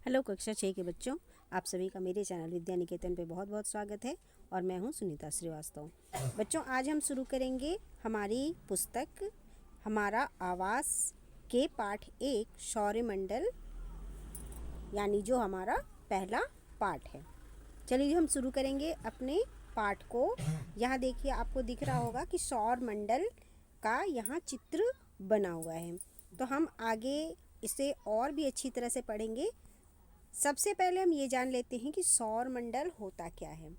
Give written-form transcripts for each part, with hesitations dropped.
Hello कक्षा 6 के बच्चों, आप सभी का मेरे चैनल विद्या निकेतन पे बहुत बहुत स्वागत है और मैं हूँ सुनीता श्रीवास्तव। बच्चों, आज हम शुरू करेंगे हमारी पुस्तक हमारा आवास के पाठ 1 सौरमंडल, यानी जो हमारा पहला पाठ है। चलिए हम शुरू करेंगे अपने पाठ को। यहाँ देखिए, आपको दिख रहा होगा कि सौरमंडल का यहाँ चित्र बना हुआ है। तो हम आगे इसे और भी अच्छी तरह से पढ़ेंगे। सबसे पहले हम ये जान लेते हैं कि सौरमंडल होता क्या है।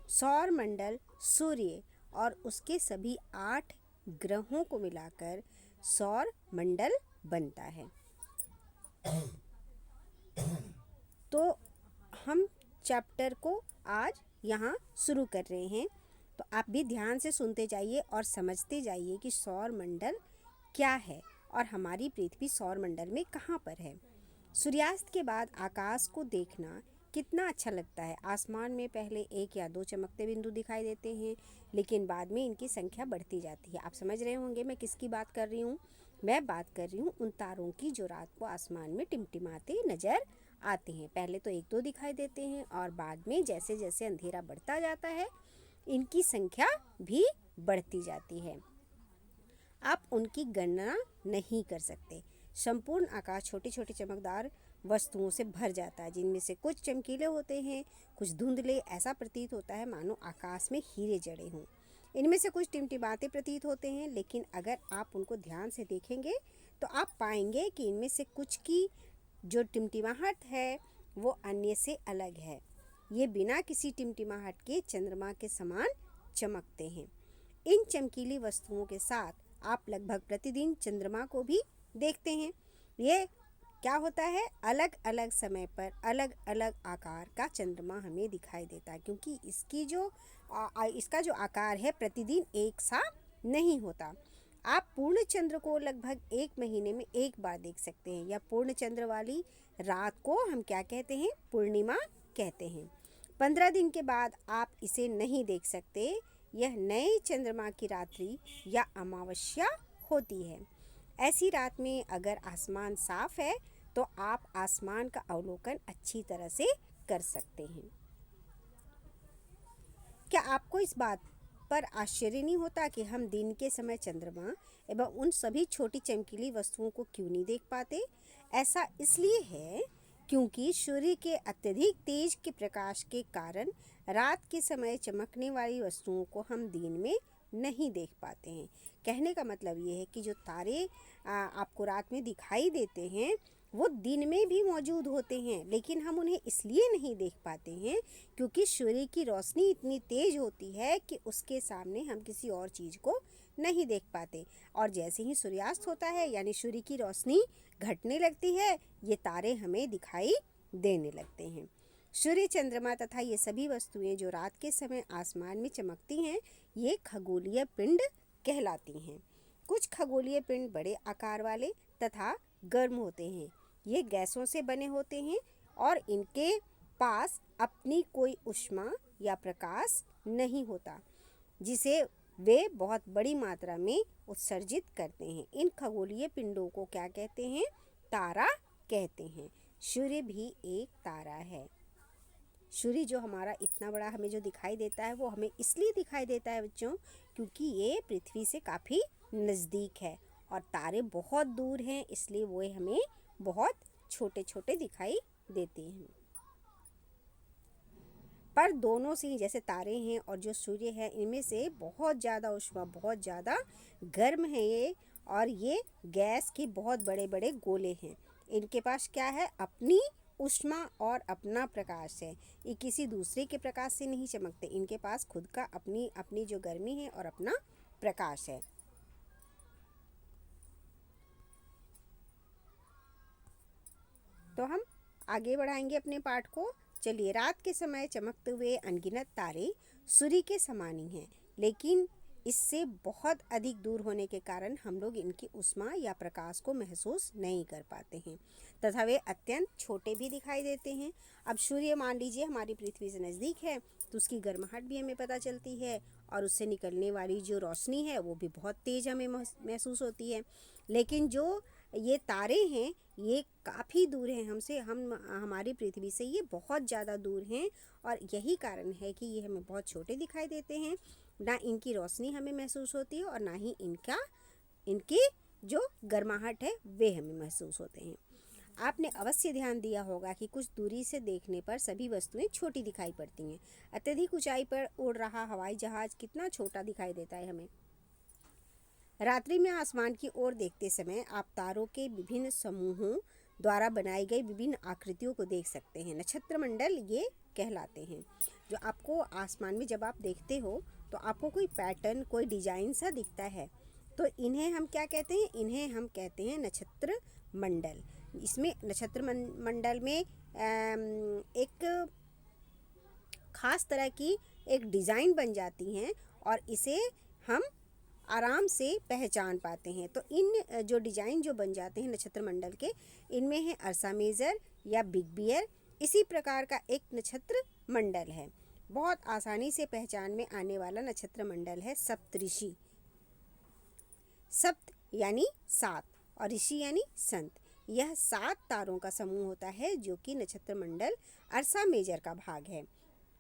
सौरमंडल सूर्य और उसके सभी 8 ग्रहों को मिलाकर सौरमंडल बनता है। तो हम चैप्टर को आज यहाँ शुरू कर रहे हैं। तो आप भी ध्यान से सुनते जाइए और समझते जाइए कि सौरमंडल क्या है और हमारी पृथ्वी सौरमंडल में कहाँ पर है। सूर्यास्त के बाद आकाश को देखना कितना अच्छा लगता है। आसमान में पहले 1 या 2 चमकते बिंदु दिखाई देते हैं, लेकिन बाद में इनकी संख्या बढ़ती जाती है। आप समझ रहे होंगे मैं किसकी बात कर रही हूँ। मैं बात कर रही हूँ उन तारों की जो रात को आसमान में टिमटिमाते नज़र आते हैं। पहले तो 1-2 दिखाई देते हैं और बाद में जैसे जैसे अंधेरा बढ़ता जाता है इनकी संख्या भी बढ़ती जाती है। आप उनकी गणना नहीं कर सकते। संपूर्ण आकाश छोटे छोटे चमकदार वस्तुओं से भर जाता है, जिनमें से कुछ चमकीले होते हैं, कुछ धुंधले। ऐसा प्रतीत होता है मानो आकाश में हीरे जड़े हों। इनमें से कुछ टिमटिमाते प्रतीत होते हैं, लेकिन अगर आप उनको ध्यान से देखेंगे तो आप पाएंगे कि इनमें से कुछ की जो टिमटिमाहट है वो अन्य से अलग है। ये बिना किसी टिमटिमाहट के चंद्रमा के समान चमकते हैं। इन चमकीली वस्तुओं के साथ आप लगभग प्रतिदिन चंद्रमा को भी देखते हैं। ये क्या होता है, अलग अलग समय पर अलग अलग आकार का चंद्रमा हमें दिखाई देता है, क्योंकि इसका जो आकार है प्रतिदिन एक सा नहीं होता। आप पूर्ण चंद्र को लगभग 1 महीने में एक बार देख सकते हैं। या पूर्ण चंद्र वाली रात को हम क्या कहते हैं, पूर्णिमा कहते हैं। 15 दिन के बाद आप इसे नहीं देख सकते। यह नए चंद्रमा की रात्रि या अमावस्या होती है। ऐसी रात में अगर आसमान साफ है तो आप आसमान का अवलोकन अच्छी तरह से कर सकते हैं। क्या आपको इस बात पर आश्चर्य नहीं होता कि हम दिन के समय चंद्रमा एवं उन सभी छोटी चमकीली वस्तुओं को क्यों नहीं देख पाते? ऐसा इसलिए है क्योंकि सूर्य के अत्यधिक तेज के प्रकाश के कारण रात के समय चमकने वाली वस्तुओं को हम दिन में नहीं देख पाते हैं। कहने का मतलब ये है कि जो तारे आपको रात में दिखाई देते हैं वो दिन में भी मौजूद होते हैं, लेकिन हम उन्हें इसलिए नहीं देख पाते हैं क्योंकि सूर्य की रोशनी इतनी तेज होती है कि उसके सामने हम किसी और चीज़ को नहीं देख पाते। और जैसे ही सूर्यास्त होता है यानी सूर्य की रोशनी घटने लगती है, ये तारे हमें दिखाई देने लगते हैं। सूर्य, चंद्रमा तथा ये सभी वस्तुएं जो रात के समय आसमान में चमकती हैं, ये खगोलीय पिंड कहलाती हैं। कुछ खगोलीय पिंड बड़े आकार वाले तथा गर्म होते हैं। ये गैसों से बने होते हैं और इनके पास अपनी कोई ऊष्मा या प्रकाश नहीं होता, जिसे वे बहुत बड़ी मात्रा में उत्सर्जित करते हैं। इन खगोलीय पिंडों को क्या कहते हैं? तारा कहते हैं। सूर्य भी एक तारा है। सूर्य जो हमारा इतना बड़ा हमें जो दिखाई देता है वो हमें इसलिए दिखाई देता है बच्चों, क्योंकि ये पृथ्वी से काफ़ी नज़दीक है और तारे बहुत दूर हैं, इसलिए वो हमें बहुत छोटे छोटे दिखाई देते हैं। पर दोनों से ही, जैसे तारे हैं और जो सूर्य है, इनमें से बहुत ज़्यादा ऊष्मा, बहुत ज़्यादा गर्म है ये, और ये गैस के बहुत बड़े बड़े गोले हैं। इनके पास क्या है? अपनी ऊष्मा और अपना प्रकाश है। ये किसी दूसरे के प्रकाश से नहीं चमकते। इनके पास खुद का अपनी अपनी जो गर्मी है और अपना प्रकाश है। तो हम आगे बढ़ाएंगे अपने पाठ को। चलिए, रात के समय चमकते हुए अनगिनत तारे सूर्य के समान ही हैं, लेकिन इससे बहुत अधिक दूर होने के कारण हम लोग इनकी ऊष्मा या प्रकाश को महसूस नहीं कर पाते हैं तथा वे अत्यंत छोटे भी दिखाई देते हैं। अब सूर्य मान लीजिए हमारी पृथ्वी से नज़दीक है तो उसकी गर्माहट भी हमें पता चलती है और उससे निकलने वाली जो रोशनी है वो भी बहुत तेज़ हमें महसूस होती है। लेकिन जो ये तारे हैं ये काफ़ी दूर हैं हमसे, हमारी पृथ्वी से ये बहुत ज़्यादा दूर हैं और यही कारण है कि ये हमें बहुत छोटे दिखाई देते हैं। ना इनकी रोशनी हमें महसूस होती है और ना ही इनकी जो गर्माहट है वे हमें महसूस होते हैं। आपने अवश्य ध्यान दिया होगा कि कुछ दूरी से देखने पर सभी वस्तुएं छोटी दिखाई पड़ती हैं। अत्यधिक ऊंचाई पर उड़ रहा हवाई जहाज कितना छोटा दिखाई देता है हमें। रात्रि में आसमान की ओर देखते समय आप तारों के विभिन्न समूहों द्वारा बनाई गई विभिन्न आकृतियों को देख सकते हैं। नक्षत्र मंडल ये कहलाते हैं। जो आपको आसमान में जब आप देखते हो तो आपको कोई पैटर्न, कोई डिजाइन सा दिखता है, तो इन्हें हम क्या कहते हैं? इन्हें हम कहते हैं नक्षत्र मंडल। इसमें नक्षत्र मंडल में एक खास तरह की एक डिज़ाइन बन जाती हैं और इसे हम आराम से पहचान पाते हैं। तो इन जो डिज़ाइन जो बन जाते हैं नक्षत्र मंडल के, इनमें है अर्सा मेजर या बिग बियर, इसी प्रकार का एक नक्षत्र मंडल है। बहुत आसानी से पहचान में आने वाला नक्षत्र मंडल है सप्तऋषि। सप्त यानी 7 और ऋषि यानी संत। यह 7 तारों का समूह होता है जो कि नक्षत्र मंडल अर्सा मेजर का भाग है।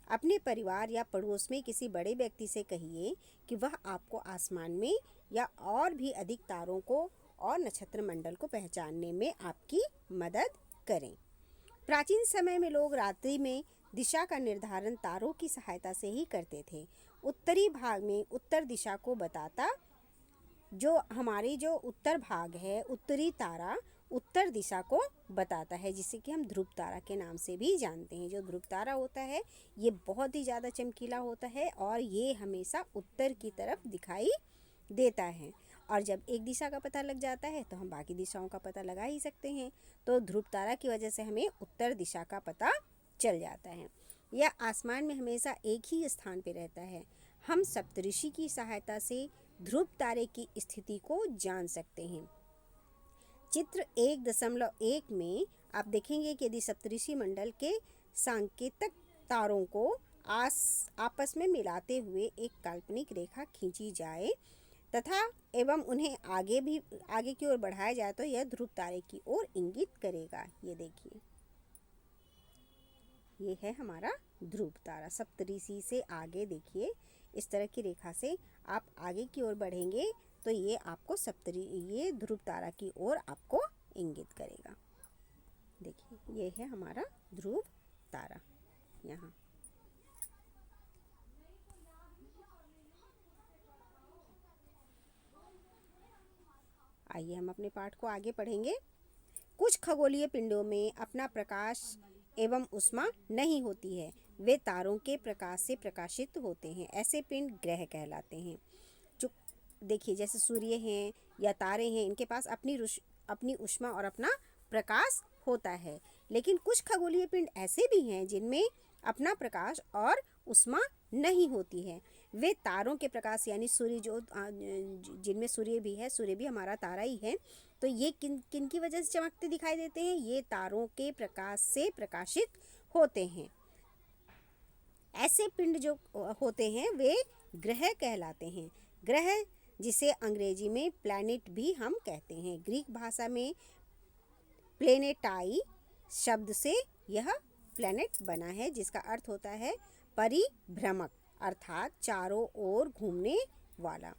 अपने परिवार या पड़ोस में किसी बड़े व्यक्ति से कहिए कि वह आपको आसमान में या और भी अधिक तारों को और नक्षत्र मंडल को पहचानने में आपकी मदद करें। प्राचीन समय में लोग रात्रि में दिशा का निर्धारण तारों की सहायता से ही करते थे। उत्तरी भाग में उत्तर दिशा को बताता, जो हमारी जो उत्तर भाग है, उत्तरी तारा उत्तर दिशा को बताता है, जिसे कि हम ध्रुव तारा के नाम से भी जानते हैं। जो ध्रुव तारा होता है ये बहुत ही ज़्यादा चमकीला होता है और ये हमेशा उत्तर की तरफ दिखाई देता है। और जब एक दिशा का पता लग जाता है तो हम बाकी दिशाओं का पता लगा ही सकते हैं। तो ध्रुव तारा की वजह से हमें उत्तर दिशा का पता चल जाता है। यह आसमान में हमेशा एक ही स्थान पर रहता है। हम सप्तऋषि की सहायता से ध्रुव तारे की स्थिति को जान सकते हैं। चित्र 1.1 में आप देखेंगे कि यदि सप्तऋषि मंडल के सांकेतिक तारों को आपस में मिलाते हुए एक काल्पनिक रेखा खींची जाए तथा एवं उन्हें आगे की ओर बढ़ाया जाए तो यह ध्रुव तारे की ओर इंगित करेगा। ये देखिए, ये है हमारा ध्रुव तारा। सप्तऋषि से आगे देखिए, इस तरह की रेखा से आप आगे की ओर बढ़ेंगे तो ये आपको ये ध्रुव तारा की ओर आपको इंगित करेगा। देखिए, ये है हमारा ध्रुव तारा। यहाँ आइए हम अपने पाठ को आगे पढ़ेंगे। कुछ खगोलीय पिंडों में अपना प्रकाश एवं उष्मा नहीं होती है, वे तारों के प्रकाश से प्रकाशित होते हैं। ऐसे पिंड ग्रह कहलाते हैं। जो देखिए, जैसे सूर्य हैं या तारे हैं, इनके पास अपनी उष्मा और अपना प्रकाश होता है। लेकिन कुछ खगोलीय पिंड ऐसे भी हैं जिनमें अपना प्रकाश और उष्मा नहीं होती है। वे तारों के प्रकाश यानी सूर्य, जिनमें सूर्य भी है, सूर्य भी हमारा तारा ही है, तो ये किन की वजह से चमकते दिखाई देते हैं? ये तारों के प्रकाश से प्रकाशित होते हैं। ऐसे पिंड जो होते हैं वे ग्रह कहलाते हैं। ग्रह, जिसे अंग्रेजी में प्लैनेट भी हम कहते हैं। ग्रीक भाषा में प्लेनेटाई शब्द से यह प्लैनेट बना है, जिसका अर्थ होता है परिभ्रमक, अर्थात चारों ओर घूमने वाला।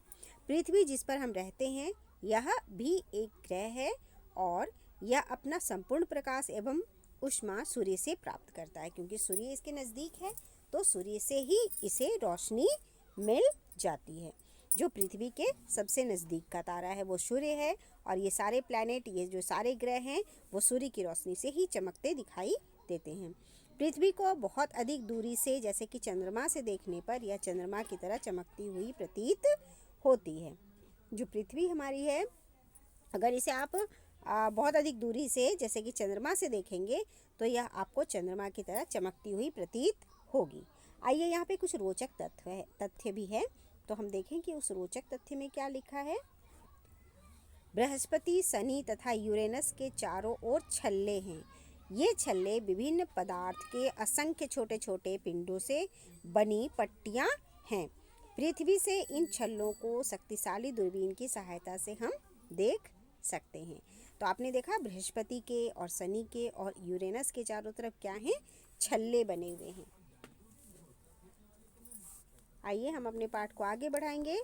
पृथ्वी जिस पर हम रहते हैं यह भी एक ग्रह है और यह अपना संपूर्ण प्रकाश एवं उष्मा सूर्य से प्राप्त करता है। क्योंकि सूर्य इसके नज़दीक है तो सूर्य से ही इसे रोशनी मिल जाती है। जो पृथ्वी के सबसे नज़दीक का तारा है वो सूर्य है और ये सारे प्लैनेट, ये जो सारे ग्रह हैं वो सूर्य की रोशनी से ही चमकते दिखाई देते हैं। पृथ्वी को बहुत अधिक दूरी से, जैसे कि चंद्रमा से देखने पर यह चंद्रमा की तरह चमकती हुई प्रतीत होती है। जो पृथ्वी हमारी है, अगर इसे आप बहुत अधिक दूरी से जैसे कि चंद्रमा से देखेंगे तो यह आपको चंद्रमा की तरह चमकती हुई प्रतीत होगी। आइए यहाँ पे कुछ रोचक तथ्य भी है, तो हम देखें कि उस रोचक तथ्य में क्या लिखा है। बृहस्पति, शनि तथा यूरेनस के चारों ओर छल्ले हैं। ये छल्ले विभिन्न पदार्थ के असंख्य छोटे छोटे पिंडों से बनी पट्टियाँ हैं। पृथ्वी से इन छल्लों को शक्तिशाली दूरबीन की सहायता से हम देख सकते हैं। तो आपने देखा बृहस्पति के और शनि के और यूरेनस के चारों तरफ क्या हैं, छल्ले बने हुए हैं। आइए हम अपने पाठ को आगे बढ़ाएंगे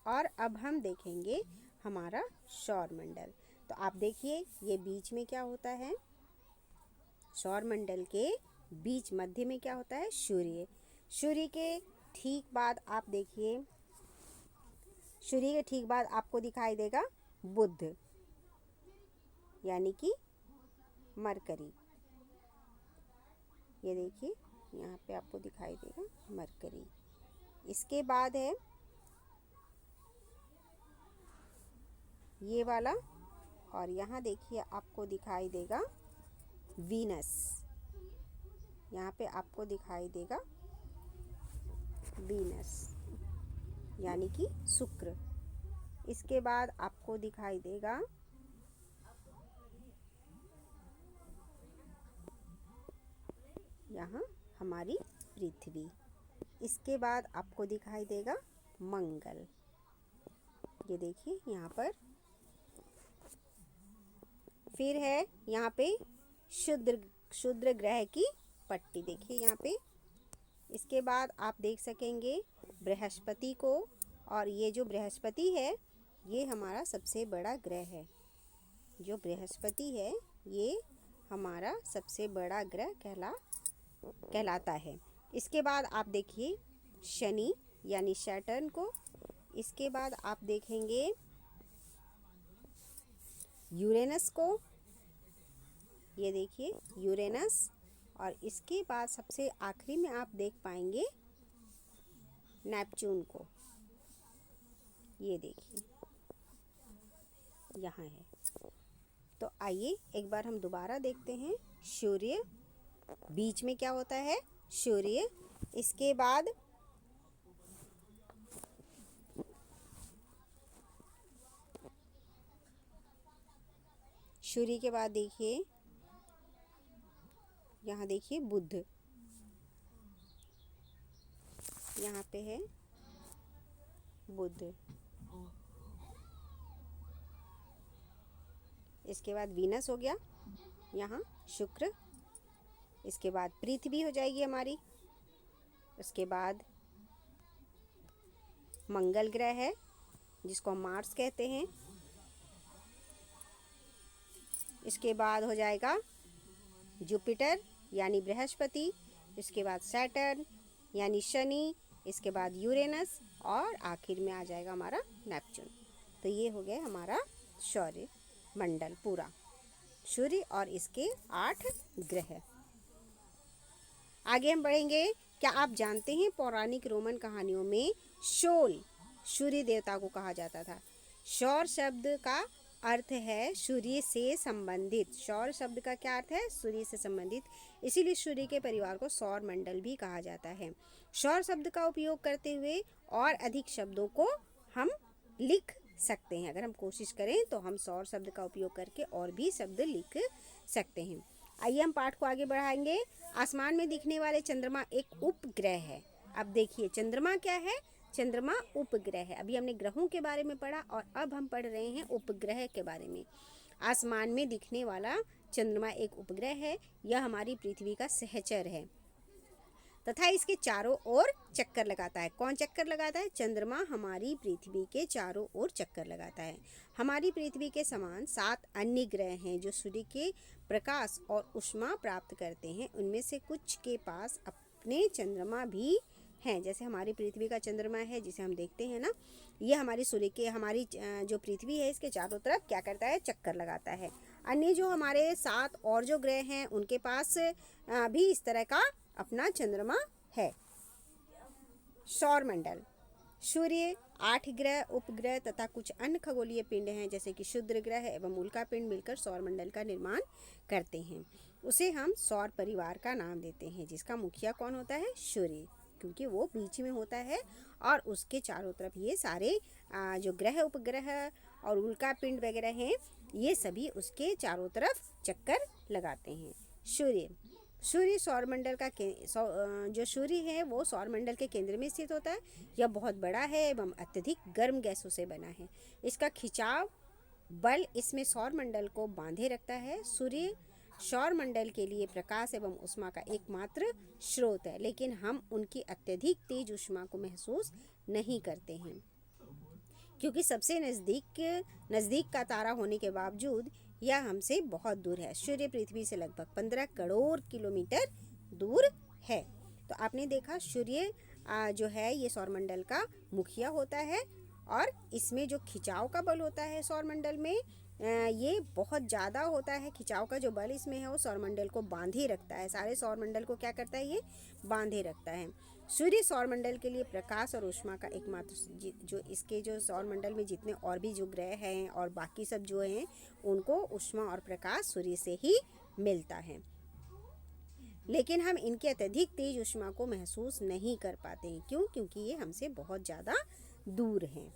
और अब हम देखेंगे हमारा सौरमंडल। तो आप देखिए ये बीच में क्या होता है, सौरमंडल के बीच मध्य में क्या होता है, सूर्य। सूर्य के ठीक बाद आप देखिए, सूर्य के ठीक बाद आपको दिखाई देगा बुध यानी कि मरकरी। ये देखिए यहाँ पे आपको दिखाई देगा मरकरी। इसके बाद है ये वाला, और यहाँ देखिए आपको दिखाई देगा वीनस। यहाँ पे आपको दिखाई देगा वीनस यानी कि शुक्र। इसके बाद आपको दिखाई देगा यहाँ हमारी पृथ्वी। इसके बाद आपको दिखाई देगा मंगल। ये देखिए यहाँ पर। फिर है यहाँ पे क्षुद्र ग्रह की पट्टी, देखिए यहाँ पे। इसके बाद आप देख सकेंगे बृहस्पति को, और ये जो बृहस्पति है ये हमारा सबसे बड़ा ग्रह है। जो बृहस्पति है ये हमारा सबसे बड़ा ग्रह कहलाता है। इसके बाद आप देखिए शनि यानी सैटर्न को। इसके बाद आप देखेंगे यूरेनस को, ये देखिए यूरेनस। और इसके बाद सबसे आखिरी में आप देख पाएंगे नेपच्यून को। ये देखिए यहाँ है। तो आइए एक बार हम दोबारा देखते हैं। सूर्य बीच में क्या होता है, सूर्य। इसके बाद सूर्य के बाद देखिए यहाँ देखिए बुध, यहाँ पे है बुध। इसके बाद वीनस हो गया, यहाँ शुक्र। इसके बाद पृथ्वी हो जाएगी हमारी। उसके बाद मंगल ग्रह है जिसको हम मार्स कहते हैं। इसके बाद हो जाएगा जुपिटर यानी बृहस्पति। इसके बाद सैटर्न यानी शनि। इसके बाद यूरेनस, और आखिर में आ जाएगा हमारा नेपच्यून। तो ये हो गया हमारा सौर मंडल पूरा, सूर्य और इसके 8 ग्रह। आगे हम बढ़ेंगे। क्या आप जानते हैं पौराणिक रोमन कहानियों में सोल सूर्य देवता को कहा जाता था। सौर शब्द का अर्थ है सूर्य से संबंधित। सौर शब्द का क्या अर्थ है, सूर्य से संबंधित। इसीलिए सूर्य के परिवार को सौर मंडल भी कहा जाता है। सौर शब्द का उपयोग करते हुए और अधिक शब्दों को हम लिख सकते हैं। अगर हम कोशिश करें तो हम सौर शब्द का उपयोग करके और भी शब्द लिख सकते हैं। आइए हम पाठ को आगे बढ़ाएंगे। आसमान में दिखने वाले चंद्रमा एक उपग्रह है। अब देखिए चंद्रमा क्या है, चंद्रमा उपग्रह है। अभी हमने ग्रहों के बारे में पढ़ा और अब हम पढ़ रहे हैं उपग्रह के बारे में। आसमान में दिखने वाला चंद्रमा एक उपग्रह है। यह हमारी पृथ्वी का सहचर है तथा इसके चारों ओर चक्कर लगाता है। कौन चक्कर लगाता है, चंद्रमा हमारी पृथ्वी के चारों ओर चक्कर लगाता है। हमारी पृथ्वी के समान 7 अन्य ग्रह हैं जो सूर्य के प्रकाश और ऊष्मा प्राप्त करते हैं। उनमें से कुछ के पास अपने चंद्रमा भी हैं। जैसे हमारी पृथ्वी का चंद्रमा है जिसे हम देखते हैं ना, ये हमारी सूर्य के, हमारी जो पृथ्वी है इसके चारों तरफ क्या करता है, चक्कर लगाता है। अन्य जो हमारे 7 और जो ग्रह हैं उनके पास भी इस तरह का अपना चंद्रमा है। सौरमंडल, सूर्य, 8 ग्रह, उपग्रह तथा कुछ अन्य खगोलीय पिंड हैं जैसे कि क्षुद्र ग्रह एवं उल्का पिंड मिलकर सौरमंडल का निर्माण करते हैं। उसे हम सौर परिवार का नाम देते हैं जिसका मुखिया कौन होता है, सूर्य, क्योंकि वो बीच में होता है और उसके चारों तरफ ये सारे जो ग्रह, उपग्रह और उल्का पिंड वगैरह हैं ये सभी उसके चारों तरफ चक्कर लगाते हैं। सूर्य सौरमंडल का जो सूर्य है वो सौरमंडल के केंद्र में स्थित होता है। यह बहुत बड़ा है एवं अत्यधिक गर्म गैसों से बना है। इसका खिंचाव बल इसमें सौरमंडल को बांधे रखता है। सूर्य सौरमंडल के लिए प्रकाश एवं ऊष्मा का एकमात्र स्रोत है, लेकिन हम उनकी अत्यधिक तेज ऊष्मा को महसूस नहीं करते हैं, क्योंकि सबसे नज़दीक का तारा होने के बावजूद यह हमसे बहुत दूर है। सूर्य पृथ्वी से लगभग 15 करोड़ किलोमीटर दूर है। तो आपने देखा, सूर्य जो है ये सौरमंडल का मुखिया होता है, और इसमें जो खिंचाव का बल होता है सौरमंडल में ये बहुत ज़्यादा होता है। खिंचाव का जो बल इसमें है वो सौरमंडल को बांधे रखता है, सारे सौरमंडल को क्या करता है, ये बांधे रखता है। सूर्य सौरमंडल के लिए प्रकाश और ऊष्मा का एकमात्र, जो इसके जो सौरमंडल में जितने और भी जो ग्रह हैं और बाकी सब जो हैं, उनको ऊष्मा और प्रकाश सूर्य से ही मिलता है, लेकिन हम इनके अत्यधिक तेज ऊष्मा को महसूस नहीं कर पाते हैं। क्यों? क्योंकि ये हमसे बहुत ज़्यादा दूर हैं।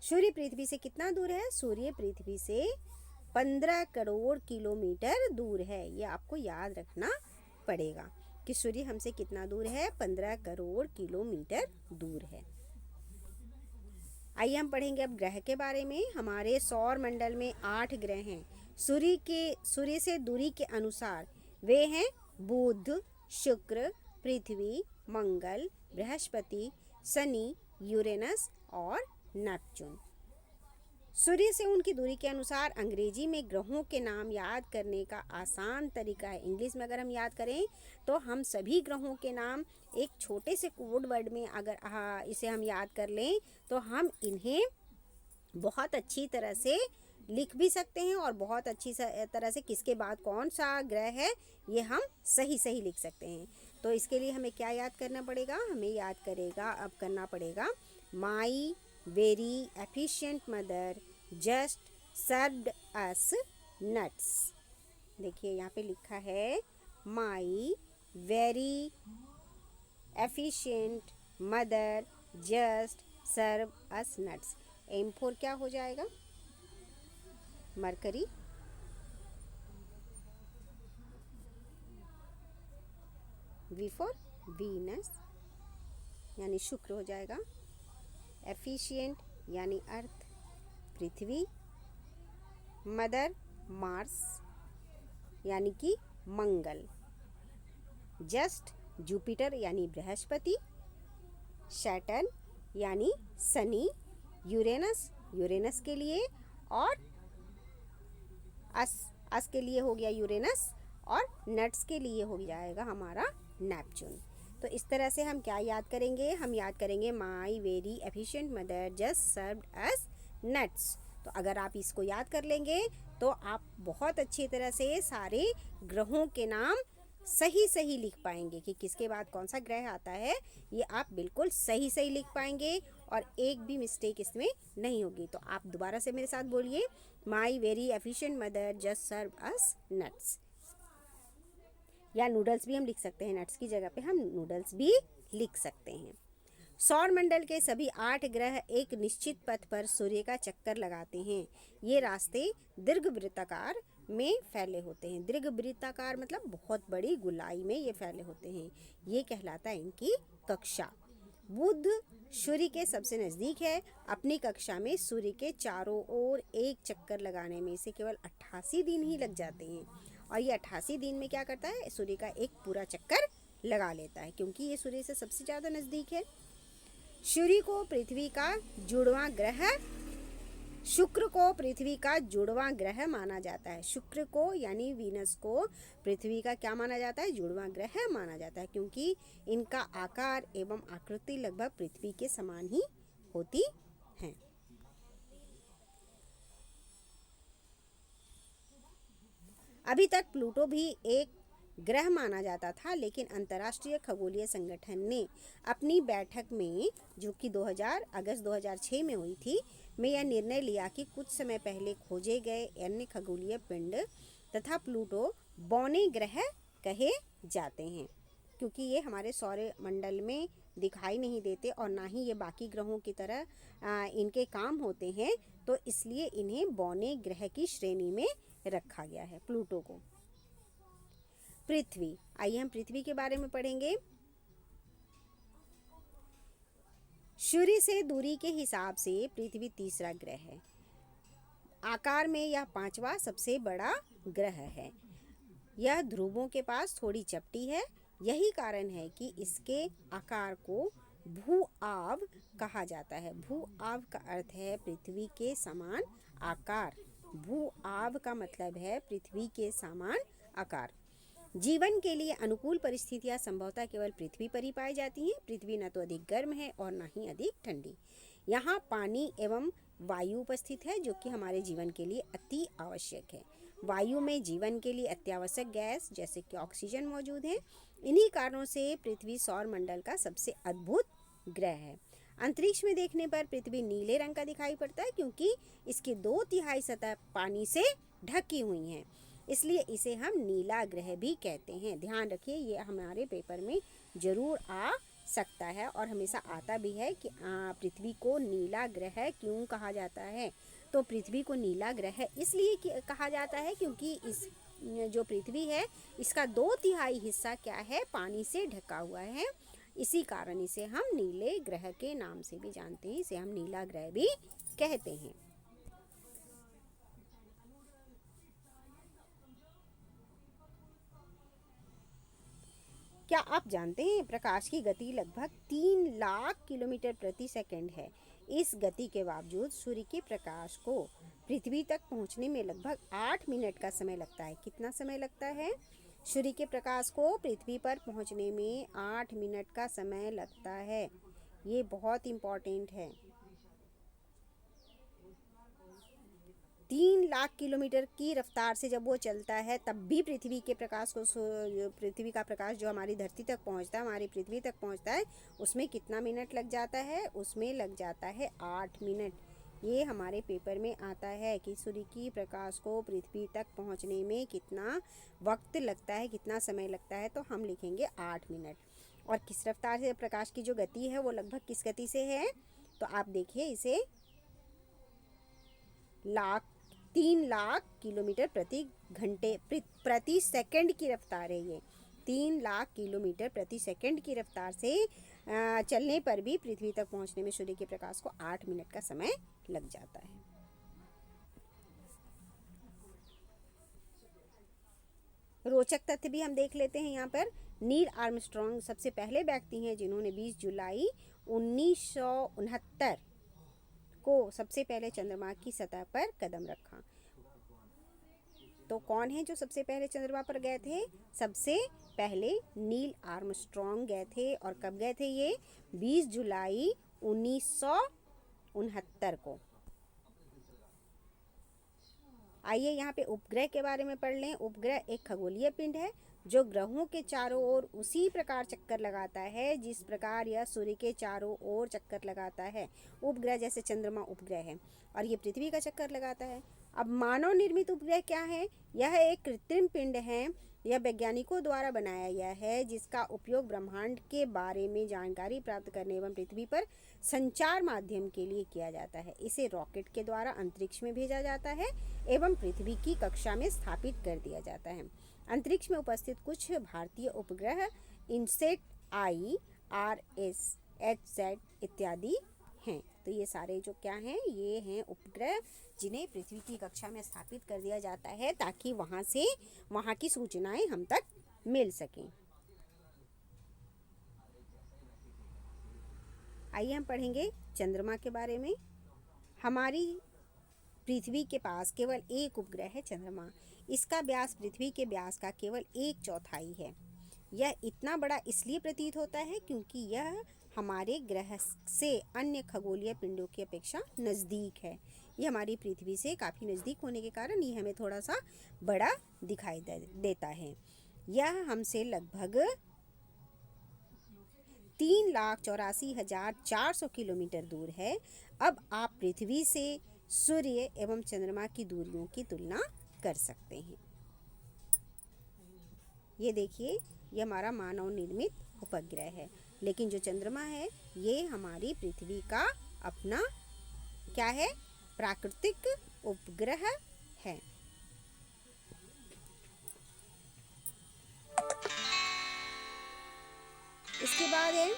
सूर्य पृथ्वी से कितना दूर है? सूर्य पृथ्वी से 15 करोड़ किलोमीटर दूर है। ये आपको याद रखना पड़ेगा कि सूर्य हमसे कितना दूर है, 15 करोड़ किलोमीटर दूर है। आइए हम पढ़ेंगे अब ग्रह के बारे में। हमारे सौर मंडल में 8 ग्रह हैं। सूर्य से दूरी के अनुसार वे हैं बुध, शुक्र, पृथ्वी, मंगल, बृहस्पति, शनि, यूरेनस और नेपच्यून। सूर्य से उनकी दूरी के अनुसार अंग्रेजी में ग्रहों के नाम याद करने का आसान तरीका है। इंग्लिश में अगर हम याद करें तो हम सभी ग्रहों के नाम एक छोटे से कोड वर्ड में अगर इसे हम याद कर लें तो हम इन्हें बहुत अच्छी तरह से लिख भी सकते हैं, और बहुत अच्छी तरह से किसके बाद कौन सा ग्रह है ये हम सही लिख सकते हैं। तो इसके लिए हमें क्या याद करना पड़ेगा? हमें याद करना पड़ेगा my very efficient mother just served us nuts. देखिए यहाँ पे लिखा है my very efficient mother just serve us nuts. M four क्या हो जाएगा? मरकरी, वी फॉर वीनस यानी शुक्र हो जाएगा, एफिशिएंट यानी अर्थ पृथ्वी, मदर मार्स यानी कि मंगल, जस्ट जुपिटर यानी बृहस्पति, सैटर्न यानी शनि, यूरेनस के लिए, और अस के लिए हो गया यूरेनस, और नट्स के लिए हो जाएगा हमारा नेपच्यून। तो इस तरह से हम क्या याद करेंगे? हम याद करेंगे माई very efficient mother just served us nuts. तो अगर आप इसको याद कर लेंगे तो आप बहुत अच्छी तरह से सारे ग्रहों के नाम सही लिख पाएंगे कि किसके बाद कौन सा ग्रह आता है। ये आप बिल्कुल सही लिख पाएंगे और एक भी मिस्टेक इसमें नहीं होगी। तो आप दोबारा से मेरे साथ बोलिए, my very efficient mother just serve us nuts. या नूडल्स भी हम लिख सकते हैं, नट्स की जगह पे हम नूडल्स भी लिख सकते हैं। सौर मंडल के सभी 8 ग्रह एक निश्चित पथ पर सूर्य का चक्कर लगाते हैं। ये रास्ते दीर्घवृत्ताकार में फैले होते हैं। दीर्घवृत्ताकार मतलब बहुत बड़ी गोलाई में ये फैले होते हैं। ये कहलाता है इनकी कक्षा। बुध सूर्य के सबसे नज़दीक है। अपनी कक्षा में सूर्य के चारों ओर एक चक्कर लगाने में इसे केवल 88 दिन ही लग जाते हैं, और ये 88 दिन में क्या करता है? सूर्य का एक पूरा चक्कर लगा लेता है, क्योंकि ये सूर्य से सबसे ज़्यादा नज़दीक है। सूर्य को पृथ्वी का जुड़वां ग्रह, शुक्र को पृथ्वी का जुड़वां ग्रह माना जाता है। शुक्र को यानी वीनस को पृथ्वी का क्या माना जाता है? जुड़वां ग्रह माना जाता है, क्योंकि इनका आकार एवं आकृति लगभग पृथ्वी के समान ही होती है। अभी तक प्लूटो भी एक ग्रह माना जाता था, लेकिन अंतर्राष्ट्रीय खगोलीय संगठन ने अपनी बैठक में, जो कि अगस्त 2006 में हुई थी, में यह निर्णय लिया कि कुछ समय पहले खोजे गए अन्य खगोलीय पिंड तथा प्लूटो बौने ग्रह कहे जाते हैं, क्योंकि ये हमारे सौर मंडल में दिखाई नहीं देते और ना ही ये बाकी ग्रहों की तरह इनके काम होते हैं, तो इसलिए इन्हें बौने ग्रह की श्रेणी में रखा गया है प्लूटो को। पृथ्वी, आइए हम पृथ्वी के बारे में पढ़ेंगे। सूर्य से दूरी के हिसाब से पृथ्वी तीसरा ग्रह है। आकार में यह पांचवा सबसे बड़ा ग्रह है। यह ध्रुवों के पास थोड़ी चपटी है। यही कारण है कि इसके आकार को भू-आव कहा जाता है। भू-आव का अर्थ है पृथ्वी के समान आकार। भू-आव का मतलब है पृथ्वी के समान आकार। जीवन के लिए अनुकूल परिस्थितियां संभवतः केवल पृथ्वी पर ही पाई जाती हैं। पृथ्वी न तो अधिक गर्म है और न ही अधिक ठंडी। यहाँ पानी एवं वायु उपस्थित है, जो कि हमारे जीवन के लिए अति आवश्यक है। वायु में जीवन के लिए अत्यावश्यक गैस जैसे कि ऑक्सीजन मौजूद है। इन्हीं कारणों से पृथ्वी सौर मंडल का सबसे अद्भुत ग्रह है। अंतरिक्ष में देखने पर पृथ्वी नीले रंग का दिखाई पड़ता है, क्योंकि इसकी 2/3 सतह पानी से ढकी हुई है। इसलिए इसे हम नीला ग्रह भी कहते हैं। ध्यान रखिए, ये हमारे पेपर में ज़रूर आ सकता है और हमेशा आता भी है कि पृथ्वी को नीला ग्रह क्यों कहा जाता है। तो पृथ्वी को नीला ग्रह इसलिए कहा जाता है क्योंकि इस जो पृथ्वी है इसका 2/3 हिस्सा क्या है, पानी से ढका हुआ है। इसी कारण इसे हम नीले ग्रह के नाम से भी जानते हैं। इसे हम नीला ग्रह भी कहते हैं। क्या आप जानते हैं प्रकाश की गति लगभग 3 लाख किलोमीटर प्रति सेकंड है। इस गति के बावजूद सूर्य के प्रकाश को पृथ्वी तक पहुंचने में लगभग 8 मिनट का समय लगता है। कितना समय लगता है? सूर्य के प्रकाश को पृथ्वी पर पहुंचने में 8 मिनट का समय लगता है। ये बहुत इम्पोर्टेंट है। 3 लाख किलोमीटर की रफ्तार से जब वो चलता है तब भी पृथ्वी के प्रकाश को पृथ्वी का प्रकाश जो हमारी धरती तक पहुंचता है, हमारी पृथ्वी तक पहुंचता है, उसमें कितना मिनट लग जाता है? उसमें लग जाता है 8 मिनट। ये हमारे पेपर में आता है कि सूर्य की प्रकाश को पृथ्वी तक पहुंचने में कितना वक्त लगता है, कितना समय लगता है। तो हम लिखेंगे 8 मिनट। और किस रफ्तार से प्रकाश की जो गति है वो लगभग किस गति से है? तो आप देखिए, इसे 3 लाख किलोमीटर प्रति सेकंड की रफ्तार है। ये 3 लाख किलोमीटर प्रति सेकंड की रफ्तार से चलने पर भी पृथ्वी तक पहुंचने में सूर्य के प्रकाश को 8 मिनट का समय लग जाता है। रोचक तथ्य भी हम देख लेते हैं यहाँ पर। नील आर्मस्ट्रॉन्ग सबसे पहले व्यक्ति हैं जिन्होंने 20 जुलाई 1969 को सबसे पहले चंद्रमा की सतह पर कदम रखा। तो कौन है जो सबसे पहले चंद्रमा पर गए थे? सबसे पहले नील आर्मस्ट्रॉन्ग गए थे। और कब गए थे ये? 20 जुलाई 1969 को। आइए यहाँ पे उपग्रह के बारे में पढ़ लें। उपग्रह एक खगोलीय पिंड है जो ग्रहों के चारों ओर उसी प्रकार चक्कर लगाता है जिस प्रकार यह सूर्य के चारों ओर चक्कर लगाता है। उपग्रह जैसे चंद्रमा उपग्रह है और ये पृथ्वी का चक्कर लगाता है। अब मानव निर्मित उपग्रह क्या है? यह एक कृत्रिम पिंड है। यह वैज्ञानिकों द्वारा बनाया गया है जिसका उपयोग ब्रह्मांड के बारे में जानकारी प्राप्त करने एवं पृथ्वी पर संचार माध्यम के लिए किया जाता है। इसे रॉकेट के द्वारा अंतरिक्ष में भेजा जाता है एवं पृथ्वी की कक्षा में स्थापित कर दिया जाता है। अंतरिक्ष में उपस्थित कुछ भारतीय उपग्रह इनसेट आई, RS, HZ इत्यादि हैं। तो ये सारे जो क्या हैं, ये हैं उपग्रह जिन्हें पृथ्वी की कक्षा में स्थापित कर दिया जाता है ताकि वहाँ की सूचनाएं हम तक मिल सकें। आइए हम पढ़ेंगे चंद्रमा के बारे में। हमारी पृथ्वी के पास केवल एक उपग्रह है, चंद्रमा। इसका व्यास पृथ्वी के व्यास का केवल 1/4 है। यह इतना बड़ा इसलिए प्रतीत होता है क्योंकि यह हमारे ग्रह से अन्य खगोलीय पिंडों की अपेक्षा नज़दीक है। ये हमारी पृथ्वी से काफ़ी नज़दीक होने के कारण ये हमें थोड़ा सा बड़ा दिखाई देता है। यह हमसे लगभग 3,84,400 किलोमीटर दूर है। अब आप पृथ्वी से सूर्य एवं चंद्रमा की दूरियों की तुलना कर सकते हैं। ये देखिए, ये हमारा मानव निर्मित उपग्रह है, लेकिन जो चंद्रमा है ये हमारी पृथ्वी का अपना क्या है? प्राकृतिक उपग्रह है। इसके बाद है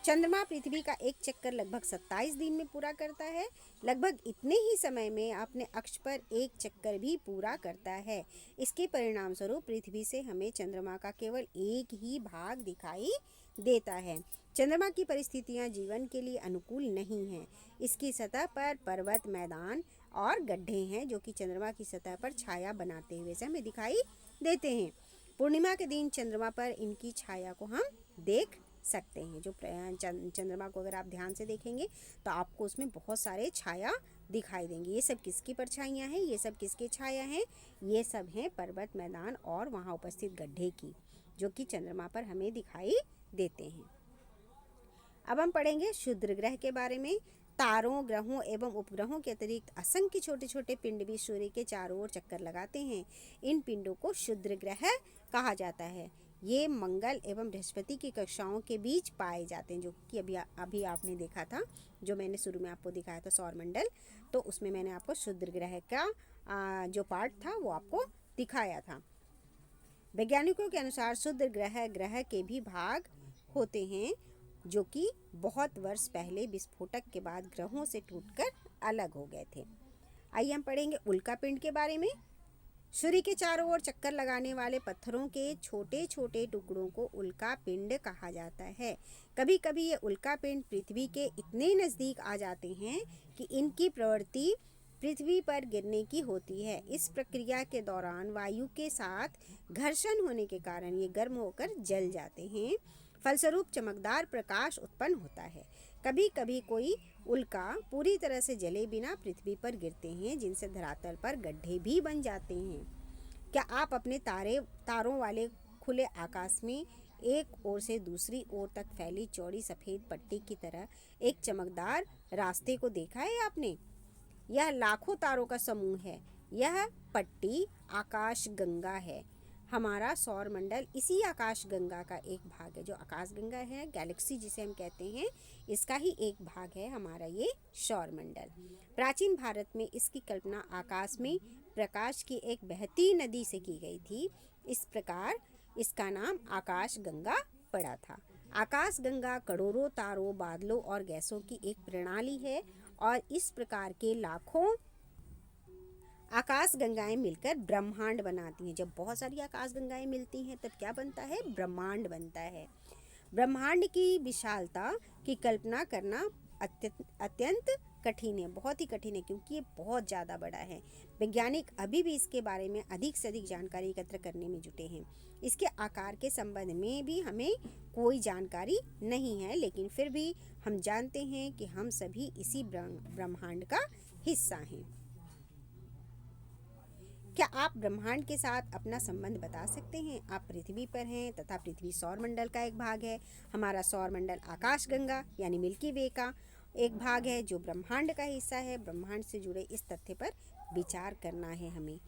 चंद्रमा पृथ्वी का एक चक्कर लगभग 27 दिन में पूरा करता है। लगभग इतने ही समय में अपने अक्ष पर एक चक्कर भी पूरा करता है। इसके परिणाम स्वरूप पृथ्वी से हमें चंद्रमा का केवल एक ही भाग दिखाई देता है। चंद्रमा की परिस्थितियां जीवन के लिए अनुकूल नहीं हैं। इसकी सतह पर पर्वत, मैदान और गड्ढे हैं जो कि चंद्रमा की सतह पर छाया बनाते हुए से हमें दिखाई देते हैं। पूर्णिमा के दिन चंद्रमा पर इनकी छाया को हम देख सकते हैं। जो चंद्रमा को अगर आप ध्यान से देखेंगे तो आपको उसमें बहुत सारे छाया दिखाई देंगे। ये सब किसकी परछाइयाँ हैं, ये सब किसके छाया हैं? ये सब हैं पर्वत, मैदान और वहाँ उपस्थित गड्ढे की, जो कि चंद्रमा पर हमें दिखाई देते हैं। अब हम पढ़ेंगे क्षुद्र ग्रह के बारे में। तारों, ग्रहों एवं उपग्रहों के अतिरिक्त असंख्य छोटे छोटे पिंड भी सूर्य के चारों ओर चक्कर लगाते हैं। इन पिंडों को क्षुद्र ग्रह कहा जाता है। ये मंगल एवं बृहस्पति की कक्षाओं के बीच पाए जाते हैं, जो कि अभी आपने देखा था, जो मैंने शुरू में आपको दिखाया था सौरमंडल, तो उसमें मैंने आपको क्षुद्र ग्रह का जो पार्ट था वो आपको दिखाया था। वैज्ञानिकों के अनुसार क्षुद्र ग्रह के भी भाग होते हैं जो कि बहुत वर्ष पहले विस्फोटक के बाद ग्रहों से टूटकर अलग हो गए थे। आइए हम पढ़ेंगे उल्का पिंड के बारे में। सूर्य के चारों ओर चक्कर लगाने वाले पत्थरों के छोटे छोटे टुकड़ों को उल्का पिंड कहा जाता है। कभी कभी ये उल्का पिंड पृथ्वी के इतने नज़दीक आ जाते हैं कि इनकी प्रवृत्ति पृथ्वी पर गिरने की होती है। इस प्रक्रिया के दौरान वायु के साथ घर्षण होने के कारण ये गर्म होकर जल जाते हैं। फलस्वरूप चमकदार प्रकाश उत्पन्न होता है। कभी कभी कोई उल्का पूरी तरह से जले बिना पृथ्वी पर गिरते हैं, जिनसे धरातल पर गड्ढे भी बन जाते हैं। क्या आप अपने तारों वाले खुले आकाश में एक ओर से दूसरी ओर तक फैली चौड़ी सफ़ेद पट्टी की तरह एक चमकदार रास्ते को देखा है आपने? यह लाखों तारों का समूह है। यह पट्टी आकाश गंगा है। हमारा सौरमंडल इसी आकाश गंगा का एक भाग है। जो आकाश गंगा है, गैलेक्सी जिसे हम कहते हैं, इसका ही एक भाग है हमारा ये सौरमंडल। प्राचीन भारत में इसकी कल्पना आकाश में प्रकाश की एक बहती नदी से की गई थी। इस प्रकार इसका नाम आकाश गंगा पड़ा था। आकाश गंगा करोड़ों तारों, बादलों और गैसों की एक प्रणाली है और इस प्रकार के लाखों आकाश गंगाएं मिलकर ब्रह्मांड बनाती हैं। जब बहुत सारी आकाश गंगाएं मिलती हैं तब क्या बनता है? ब्रह्मांड बनता है। ब्रह्मांड की विशालता की कल्पना करना अत्यंत कठिन है, बहुत ही कठिन है, क्योंकि ये बहुत ज़्यादा बड़ा है। वैज्ञानिक अभी भी इसके बारे में अधिक से अधिक जानकारी एकत्र करने में जुटे हैं। इसके आकार के संबंध में भी हमें कोई जानकारी नहीं है, लेकिन फिर भी हम जानते हैं कि हम सभी इसी ब्रह्मांड का हिस्सा हैं। क्या आप ब्रह्मांड के साथ अपना संबंध बता सकते हैं? आप पृथ्वी पर हैं तथा पृथ्वी सौरमंडल का एक भाग है। हमारा सौरमंडल आकाश गंगा यानी मिल्की वे का एक भाग है जो ब्रह्मांड का हिस्सा है। ब्रह्मांड से जुड़े इस तथ्य पर विचार करना है हमें।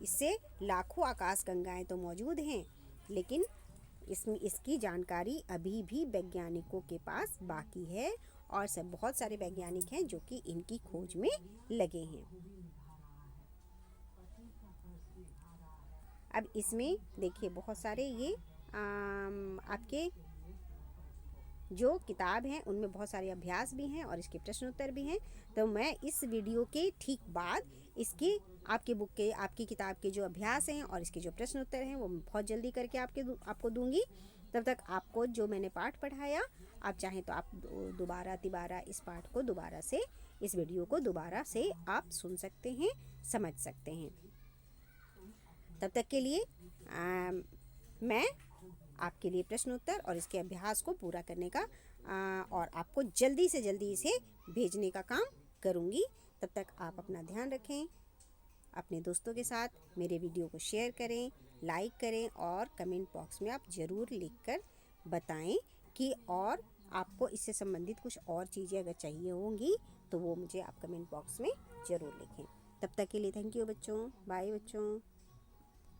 इससे लाखों आकाश गंगाएं तो मौजूद हैं, लेकिन इसकी जानकारी अभी भी वैज्ञानिकों के पास बाकी है और बहुत सारे वैज्ञानिक हैं जो कि इनकी खोज में लगे हैं। अब इसमें देखिए बहुत सारे ये आपके जो किताब हैं उनमें बहुत सारे अभ्यास भी हैं और इसके प्रश्न उत्तर भी हैं। तो मैं इस वीडियो के ठीक बाद इसके आपकी किताब के जो अभ्यास हैं और इसके जो प्रश्न उत्तर हैं वो बहुत जल्दी करके आपको दूंगी। तब तक आपको जो मैंने पाठ पढ़ाया, आप चाहें तो आप तिबारा इस पाठ को दोबारा से, इस वीडियो को दोबारा से आप सुन सकते हैं, समझ सकते हैं। तब तक के लिए मैं आपके लिए प्रश्न उत्तर और इसके अभ्यास को पूरा करने का और आपको जल्दी से जल्दी इसे भेजने का काम करूँगी। तब तक आप अपना ध्यान रखें, अपने दोस्तों के साथ मेरे वीडियो को शेयर करें, लाइक करें और कमेंट बॉक्स में आप ज़रूर लिखकर बताएं कि और आपको इससे संबंधित कुछ और चीज़ें अगर चाहिए होंगी तो वो मुझे आप कमेंट बॉक्स में ज़रूर लिखें। तब तक के लिए थैंक यू बच्चों, बाय बच्चों।